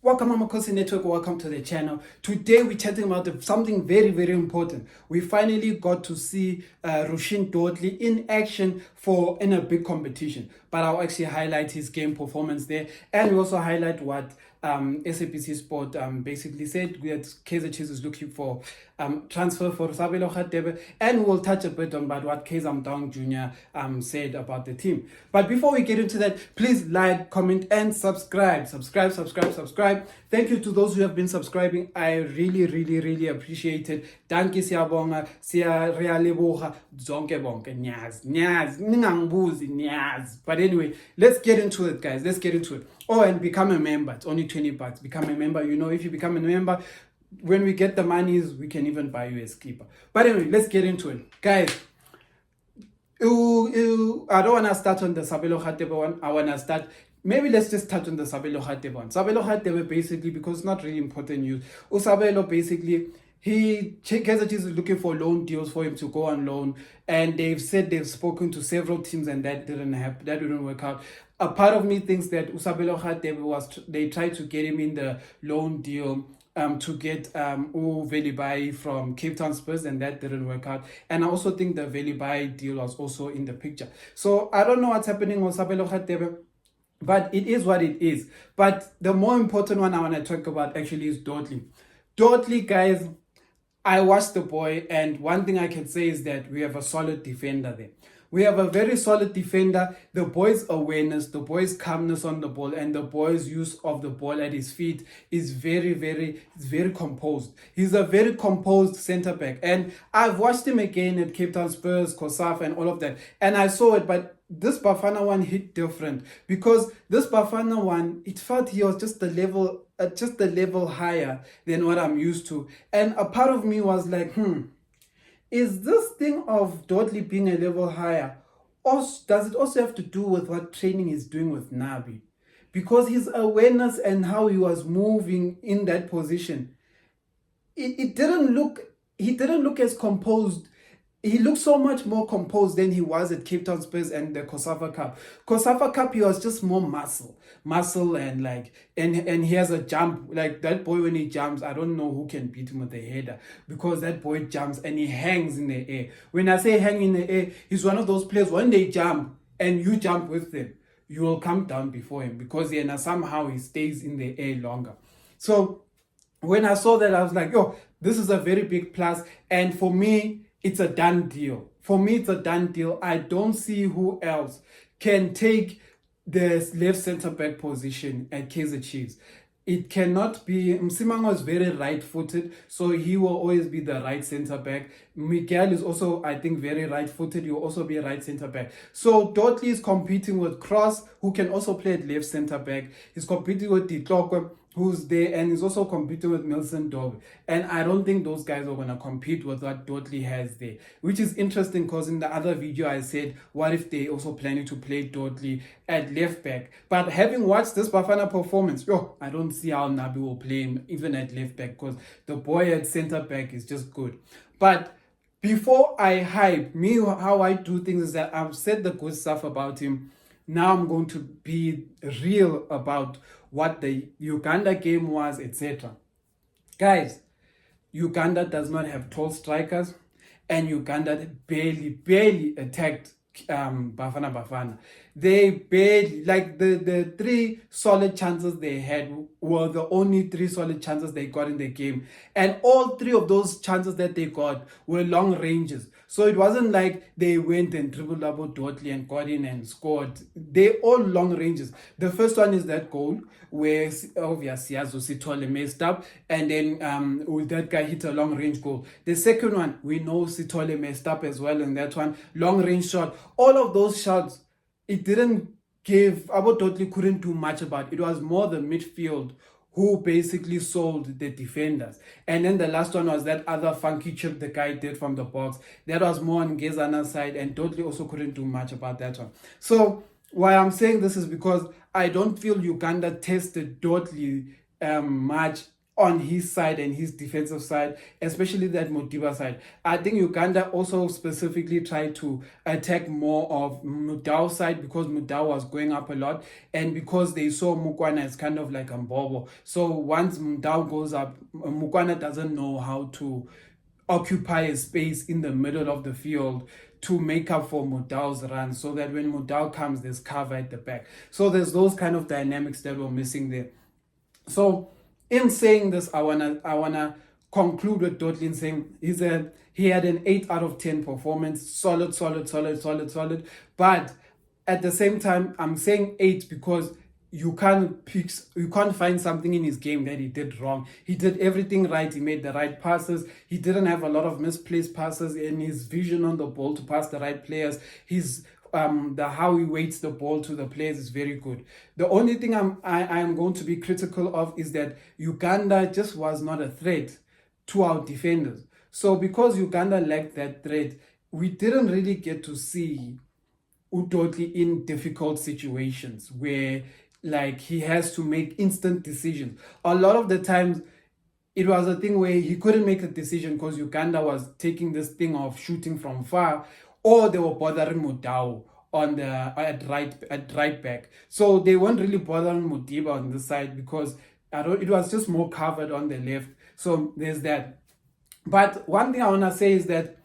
Welcome Amakhosi Network, welcome to the channel. Today we're chatting about something very, very important. We finally got to see Dortley in action in a big competition. But I'll actually highlight his game performance there, and we also highlight what SABC Sport basically said that Kaizer Chiefs is looking for transfer for Sabelo Khatebe, and we'll touch a bit on what Kaizer Down Jr. said about the team. But before we get into that, please like, comment, and subscribe. Subscribe. Thank you to those who have been subscribing. I really appreciate it. Danke siyabonga, siyaleboga, zonke bonke, nyaz, ningangibuzi, nyaz. But anyway, let's get into it, guys. Let's get into it. Oh, and become a member. It's only 20 bucks. Become a member. You know, if you become a member, when we get the monies, we can even buy you a skipper. But anyway, let's get into it, guys. I don't want to start on the Sabelo Khatebe one. I want to start. Maybe let's just touch on the Sabelo Khatebe one. Sabelo Khatebe basically, because it's not really important news. Sabelo basically, Kaizer Chiefs is looking for loan deals for him to go on loan, and they've said they've spoken to several teams, and that didn't work out. A part of me thinks that Sabelo Khatebe they tried to get him in the loan deal to get Velibai from Cape Town Spurs, and that didn't work out. And I also think the Velibai deal was also in the picture. So I don't know what's happening with Sabelo Khatebe, but it is what it is. But the more important one I want to talk about actually is Dortley. Dortley, guys, I watched the boy, and one thing I can say is that we have a solid defender there. We have a very solid defender. The boy's awareness, the boy's calmness on the ball, and the boy's use of the ball at his feet is very composed. He's a very composed centre back. And I've watched him again at Cape Town Spurs, COSAF, and all of that. And I saw it, but this Bafana one hit different, because this Bafana one, it felt he was just a level higher than what I'm used to. And a part of me was like, is this thing of Dortley being a level higher, or does it also have to do with what training is doing with Nabi? Because his awareness and how he was moving in that position, he didn't look as composed. He looked so much more composed than he was at Cape Town Spurs and the COSAFA Cup. COSAFA Cup, he was just more muscle, and he has a jump. Like that boy, when he jumps, I don't know who can beat him with a header, because that boy jumps and he hangs in the air. When I say hang in the air, he's one of those players, when they jump and you jump with them, you will come down before him, because somehow he stays in the air longer. So when I saw that, I was like, yo, this is a very big plus. And for me, it's a done deal. For me, it's a done deal. I don't see who else can take the left centre-back position at Kaizer Chiefs. It cannot be. Msimango is very right-footed, so he will always be the right centre-back. Miguel is also, I think, very right-footed. He will also be a right centre-back. So Dortley is competing with Cross, who can also play at left centre-back. He's competing with Ditlokwe, who's there, and he's also competing with Milson Dove. And I don't think those guys are going to compete with what Dortley has there, which is interesting, because in the other video I said, what if they also planning to play Dortley at left back? But having watched this Bafana performance, I don't see how Nabi will play him even at left back, because the boy at centre back is just good. But before I hype, how I do things is that I've said the good stuff about him. Now I'm going to be real about what the Uganda game was, etc. Guys, Uganda does not have tall strikers, and Uganda barely attacked Bafana Bafana. They barely, like the three solid chances they had were the only three solid chances they got in the game. And all three of those chances that they got were long ranges. So it wasn't like they went and dribbled about Dortley and got in and scored. They all long ranges. The first one is that goal where obviously Sithole messed up, and then that guy hit a long range goal. The second one, we know Sithole messed up as well in that one. Long range shot. All of those shots, it didn't give, about Dortley couldn't do much about. It was more the midfield who basically sold the defenders. And then the last one was that other funky chip the guy did from the box. That was more on Gezana's side, and Dortley also couldn't do much about that one. So why I'm saying this is because I don't feel Uganda tested Dortley much on his side and his defensive side, especially that Modiba side. I think Uganda also specifically tried to attack more of Mudau's side because Mudau was going up a lot, and because they saw Mukwana as kind of like a Mbobo. So once Mudau goes up, Mukwana doesn't know how to occupy a space in the middle of the field to make up for Mudau's run, so that when Mudau comes, there's cover at the back. So there's those kind of dynamics that were missing there. So in saying this, I wanna conclude with Dortley in saying he had an 8 out of 10 performance, solid. But at the same time, I'm saying 8 because you can't find something in his game that he did wrong. He did everything right. He made the right passes. He didn't have a lot of misplaced passes, in his vision on the ball to pass the right players. His how he weights the ball to the players is very good. The only thing I'm going to be critical of is that Uganda just was not a threat to our defenders. So because Uganda lacked that threat, we didn't really get to see Dortley in difficult situations where like he has to make instant decisions. A lot of the times it was a thing where he couldn't make a decision because Uganda was taking this thing of shooting from far, or they were bothering Mudau on the at right back. So they weren't really bothering Modiba on the side because it was just more covered on the left. So there's that. But one thing I want to say is that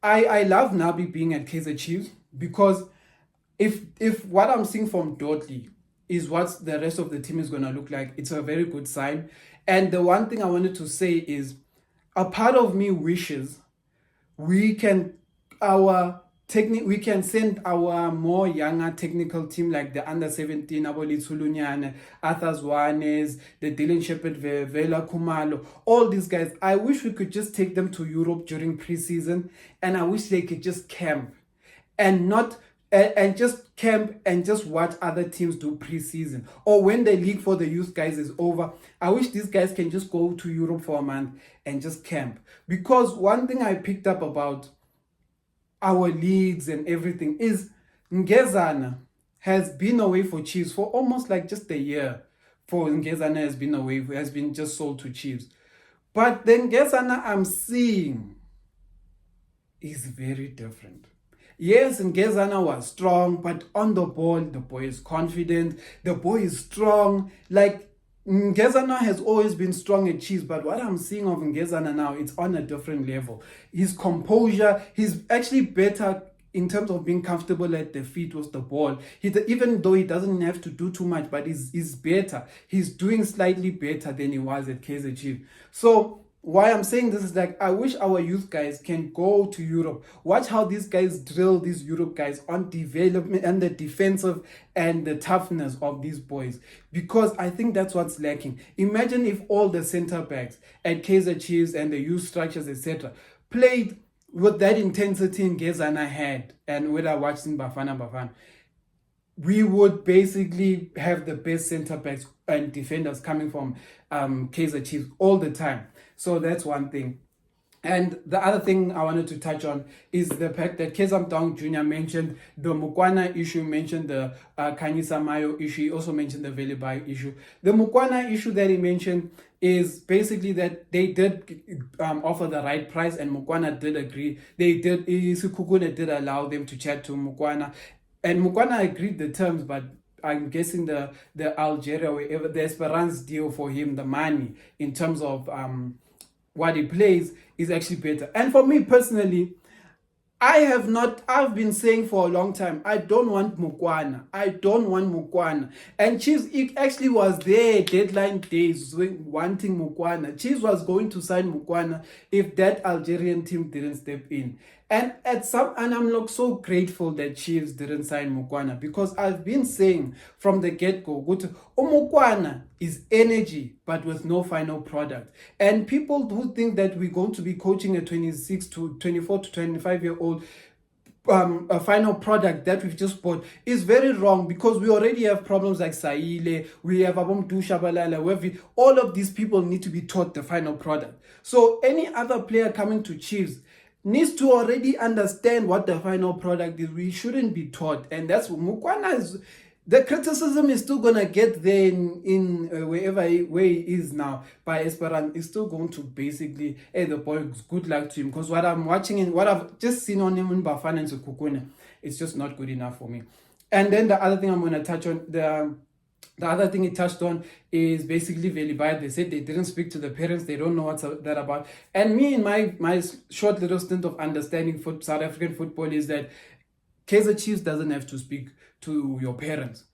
I love Nabi being at Kaizer Chiefs, because if what I'm seeing from Dortley is what the rest of the team is going to look like, it's a very good sign. And the one thing I wanted to say is, a part of me wishes we can send our more younger technical team, like the under 17, Aboli Tsulunyane, Arthur Zwanes, the Dylan Shepherd, Vela Kumalo, all these guys. I wish we could just take them to Europe during preseason, and I wish they could just camp and just watch other teams do preseason, or when the league for the youth guys is over. I wish these guys can just go to Europe for a month and just camp. Because one thing I picked up about our leagues and everything is Ngezana has been away for Chiefs for almost like just a year. For Ngezana has been just sold to Chiefs. But the Ngezana I'm seeing is very different. Yes, Ngezana was strong, but on the ball, the boy is confident, the boy is strong. Like, Ngezana has always been strong at Chiefs, but what I'm seeing of Ngezana now, it's on a different level. His composure, he's actually better in terms of being comfortable at the feet with the ball. Even though he doesn't have to do too much, but he's better. He's doing slightly better than he was at Kaizer Chiefs. So why I'm saying this is, like, I wish our youth guys can go to Europe. Watch how these guys drill these Europe guys on development and the defensive and the toughness of these boys, because I think that's what's lacking. Imagine if all the center backs at Kaizer Chiefs and the youth structures, etc., played with that intensity Ngezana had, and when I watched in Bafana Bafana, we would basically have the best center backs and defenders coming from Kaizer Chiefs all the time. So that's one thing. And the other thing I wanted to touch on is the fact that Kezam Dong Jr. mentioned the Mukwana issue, mentioned the Kanyisa Mayo issue, he also mentioned the Velibai issue. The Mukwana issue that he mentioned is basically that they did offer the right price, and Mukwana did agree. Isikukune did allow them to chat to Mukwana, and Mukwana agreed the terms, but I'm guessing the Algeria, wherever, the Esperance deal for him, the money in terms of what he plays is actually better. And for me personally, I've been saying for a long time, I don't want Mukwana. And Chiefs, it actually was their deadline days wanting Mukwana. Chiefs was going to sign Mukwana if that Algerian team didn't step in. And I'm so grateful that Chiefs didn't sign Mukwana, because I've been saying from the get-go, Mukwana is energy, but with no final product. And people who think that we're going to be coaching a 24 to 25-year-old a final product that we've just bought is very wrong, because we already have problems like Saile, we have Abomdu Shabalala, all of these people need to be taught the final product. So any other player coming to Chiefs needs to already understand what the final product is. We shouldn't be taught. And that's what Mukwana is. the criticism is still gonna get there in where he is now. By Esperan is still going to basically, hey, the boy, good luck to him. Because what I'm watching and what I've just seen on him in Bafana and Sekhukhune, it's just not good enough for me. And then the other thing I'm gonna touch on, the other thing he touched on is basically Velibai. They said they didn't speak to the parents. They don't know what's that about. And me, in my short little stint of understanding South African football is that Kaizer Chiefs doesn't have to speak to your parents.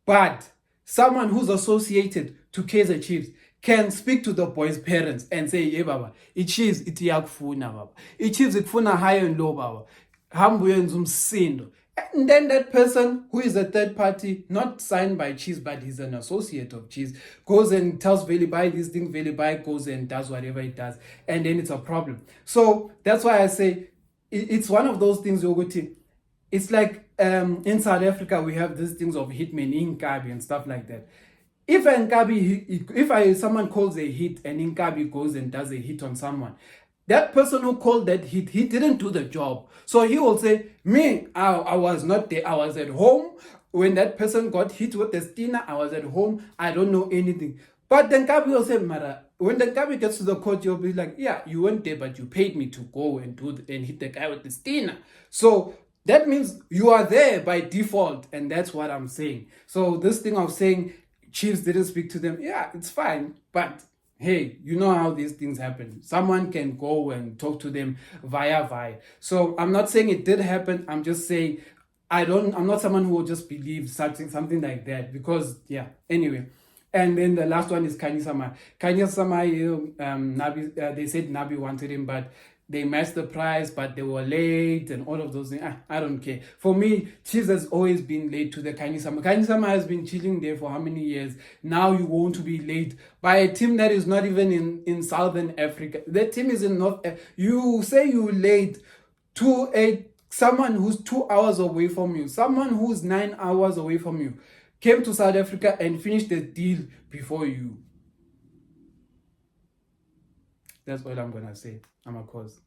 But someone who's associated to Kaizer Chiefs can speak to the boy's parents and say, "Hey, baba, iChiefs iti yakufuna baba. iChiefs ikufuna high and low baba. Hambu yenza umsindo." And then that person who is a third party, not signed by Chiefs, but he's an associate of Chiefs, goes and tells Velibai these things. Velibai goes and does whatever he does. And then it's a problem. So that's why I say it's one of those things, Yoguti. It's like in South Africa, we have these things of hitmen, Inkabi and stuff like that. If someone calls a hit and Inkabi goes and does a hit on someone, that person who called that hit, he didn't do the job. So he will say, me, I was not there. I was at home. When that person got hit with the stinner, I was at home. I don't know anything. But then Kabi will say, Mara, when the Kabi gets to the court, you'll be like, yeah, you weren't there, but you paid me to go and and hit the guy with the stinner. So that means you are there by default. And that's what I'm saying. So this thing of saying Chiefs didn't speak to them, yeah, it's fine. But hey, you know how these things happen. Someone can go and talk to them via. So I'm not saying it did happen. I'm just saying I'm not someone who will just believe something like that, because yeah. Anyway, and then the last one is Kaizer. Nabi, they said Nabi wanted him, but they matched the price, but they were late and all of those things. I don't care. For me, Chiefs has always been late to the Kaizer. Kaizer has been chilling there for how many years? Now you want to be late by a team that is not even in Southern Africa. The team is in North. You say you're late to someone who's 2 hours away from you, someone who's 9 hours away from you, came to South Africa and finished the deal before you. That's all I'm gonna say. Amakhosi.